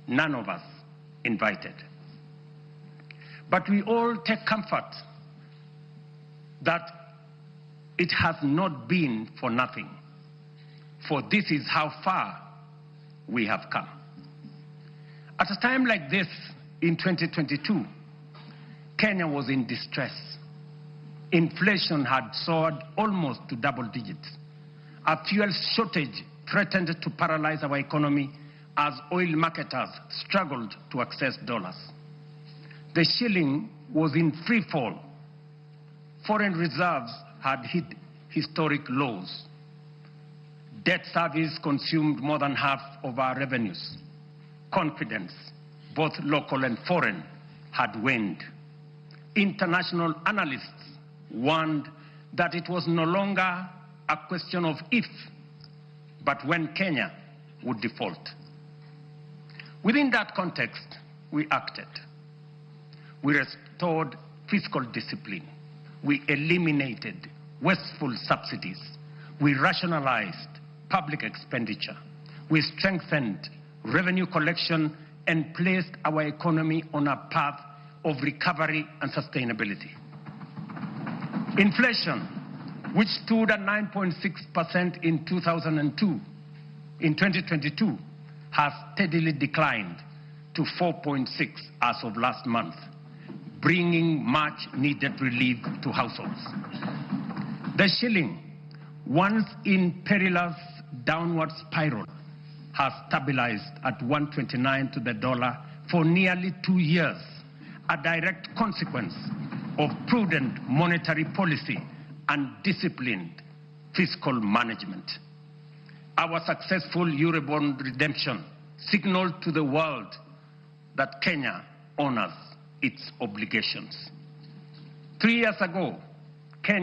none of us invited. But we all take comfort that it has not been for nothing, for this is how far we have come. At a time like this, in 2022, Kenya was in distress. Inflation had soared almost to double digits. A fuel shortage threatened to paralyze our economy as oil marketers struggled to access dollars. The shilling was in free fall. Foreign reserves had hit historic lows. Debt service consumed more than half of our revenues. Confidence, both local and foreign, had waned. International analysts warned that it was no longer a question of if, but when Kenya would default. Within that context, we acted. We restored fiscal discipline. We eliminated wasteful subsidies. We rationalized public expenditure. We strengthened revenue collection and placed our economy on a path of recovery and sustainability. Inflation, which stood at 9.6% in 2022, has steadily declined to 4.6% as of last month, bringing much needed relief to households. The shilling, once in perilous downward spiral, has stabilized at 129 to the dollar for nearly 2 years, a direct consequence of prudent monetary policy and disciplined fiscal management. Our successful Eurobond redemption signaled to the world that Kenya honors its obligations. 3 years ago, Kenya